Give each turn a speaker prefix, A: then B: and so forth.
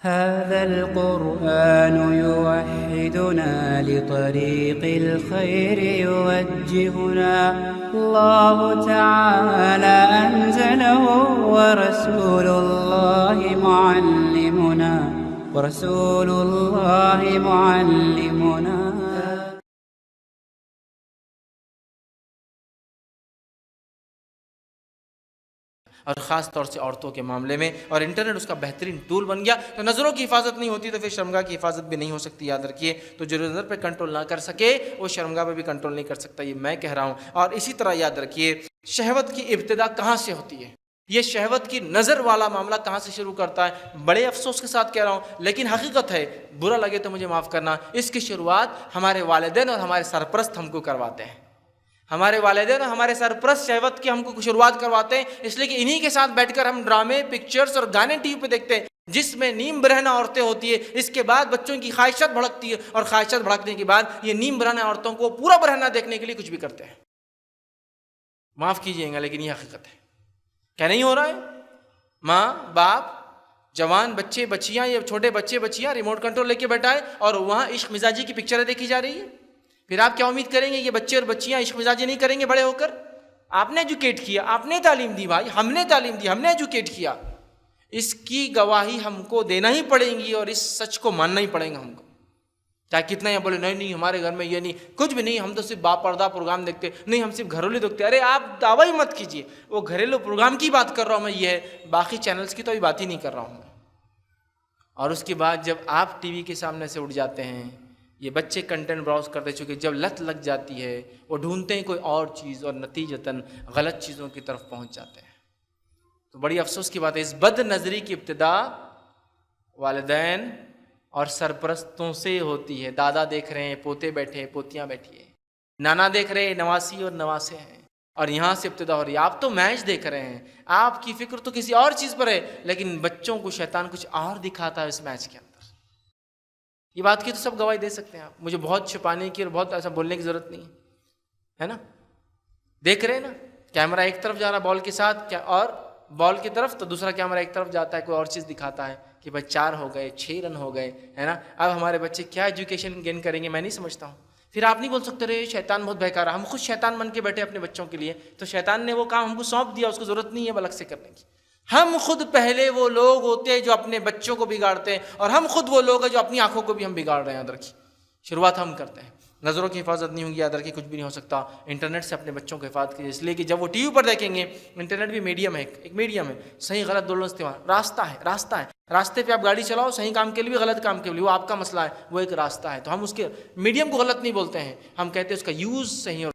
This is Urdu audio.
A: هذا القرآن يوحدنا لطريق الخير يوجهنا الله تعالى أنزله ورسول الله معلمنا
B: اور خاص طور سے عورتوں کے معاملے میں، اور انٹرنیٹ اس کا بہترین ٹول بن گیا تو نظروں کی حفاظت نہیں ہوتی تو پھر شرمگاہ کی حفاظت بھی نہیں ہو سکتی، یاد رکھیے۔ تو جو نظر پہ کنٹرول نہ کر سکے وہ شرمگاہ پہ بھی کنٹرول نہیں کر سکتا، یہ میں کہہ رہا ہوں۔ اور اسی طرح یاد رکھیے شہوت کی ابتدا کہاں سے ہوتی ہے، یہ شہوت کی نظر والا معاملہ کہاں سے شروع کرتا ہے، بڑے افسوس کے ساتھ کہہ رہا ہوں لیکن حقیقت ہے، برا لگے تو مجھے معاف کرنا، اس کی شروعات ہمارے والدین اور ہمارے سرپرست ہم کو کرواتے ہیں۔ ہمارے والدین اور ہمارے سرپرست شہوت کی ہم کو شروعات کرواتے ہیں، اس لیے کہ انہی کے ساتھ بیٹھ کر ہم ڈرامے، پکچرز اور گانے ٹی وی پہ دیکھتے ہیں جس میں نیم برہنہ عورتیں ہوتی ہے۔ اس کے بعد بچوں کی خواہشات بھڑکتی ہے اور خواہشات بھڑکنے کے بعد یہ نیم برہنہ عورتوں کو پورا برہنہ دیکھنے کے لیے کچھ بھی کرتے ہیں۔ معاف کیجیے گا لیکن یہ حقیقت ہے، کیا نہیں ہو رہا ہے؟ ماں باپ، جوان بچے بچیاں، یہ چھوٹے بچے بچیاں ریموٹ کنٹرول لے کے بیٹھا ہے اور وہاں عشق مزاجی کی پکچریں دیکھی جا رہی ہے۔ پھر آپ کیا امید کریں گے کہ بچے اور بچیاں عشق مزاجی نہیں کریں گے بڑے ہو کر؟ آپ نے ایجوکیٹ کیا، آپ نے تعلیم دی بھائی، ہم نے تعلیم دی، ہم نے ایجوکیٹ کیا، اس کی گواہی ہم کو دینا ہی پڑے گی اور اس سچ کو ماننا ہی پڑے گا ہم کو، چاہے کتنا یہ بولے نہیں ہمارے گھر میں یہ نہیں، کچھ بھی نہیں، ہم تو صرف باپردہ پروگرام دیکھتے، نہیں ہم صرف گھریلو دیکھتے۔ ارے آپ دعویٰ ہی مت کیجیے، وہ گھریلو پروگرام کی بات کر رہا ہوں میں، یہ ہے، باقی چینلز کی تو ابھی بات ہی نہیں کر رہا ہوں میں۔ اور اس کے بعد جب آپ ٹی وی کے سامنے سے اٹھ جاتے ہیں، یہ بچے کنٹینٹ براؤز کرتے چکے، جب لت لگ جاتی ہے وہ ڈھونڈتے ہیں کوئی اور چیز اور نتیجتاً غلط چیزوں کی طرف پہنچ جاتے ہیں۔ تو بڑی افسوس کی بات ہے، اس بد نظری کی ابتدا والدین اور سرپرستوں سے ہوتی ہے۔ دادا دیکھ رہے ہیں، پوتے بیٹھے ہیں، پوتیاں بیٹھی ہیں، نانا دیکھ رہے ہیں، نواسی اور نواسے ہیں، اور یہاں سے ابتدا ہو رہی ہے۔ آپ تو میچ دیکھ رہے ہیں، آپ کی فکر تو کسی اور چیز پر ہے، لیکن بچوں کو شیطان کچھ اور دکھاتا ہے اس میچ کے اندر۔ یہ بات کی تو سب گواہی دے سکتے ہیں، آپ مجھے بہت چھپانے کی اور بہت ایسا بولنے کی ضرورت نہیں ہے نا۔ دیکھ رہے ہیں نا، کیمرہ ایک طرف جا رہا بال کے ساتھ اور بال کی طرف، تو دوسرا کیمرہ ایک طرف جاتا ہے، کوئی اور چیز دکھاتا ہے کہ بھائی 4 ہو گئے، 6 رن ہو گئے، ہے نا۔ اب ہمارے بچے کیا ایجوکیشن گین کریں گے، میں نہیں سمجھتا ہوں۔ پھر آپ نہیں بول سکتے رہے شیطان بہت بہکا رہا، ہم خود شیطان بن کے بیٹھے اپنے بچوں کے لیے، تو شیطان نے وہ کام ہم کو سونپ دیا، اس کو ضرورت نہیں ہے الگ سے کرنے کی۔ ہم خود پہلے وہ لوگ ہوتے ہیں جو اپنے بچوں کو بگاڑتے ہیں، اور ہم خود وہ لوگ ہیں جو اپنی آنکھوں کو بھی ہم بگاڑ رہے ہیں۔ یاد رکھیے، شروعات ہم کرتے ہیں، نظروں کی حفاظت نہیں ہوگی، یاد رکھیے کچھ بھی نہیں ہو سکتا۔ انٹرنیٹ سے اپنے بچوں کو حفاظت کیجیے، اس لیے کہ جب وہ ٹی وی پر دیکھیں گے، انٹرنیٹ بھی میڈیم ہے، ایک میڈیم ہے، صحیح غلط دونوں استعمال، راستہ ہے، راستے پہ آپ گاڑی چلاؤ، صحیح کام کے لیے بھی غلط کام کے لیے، وہ آپ کا مسئلہ ہے، وہ ایک راستہ ہے۔ تو ہم اس کے میڈیم کو غلط نہیں بولتے ہیں، ہم کہتے ہیں اس کا یوز صحیح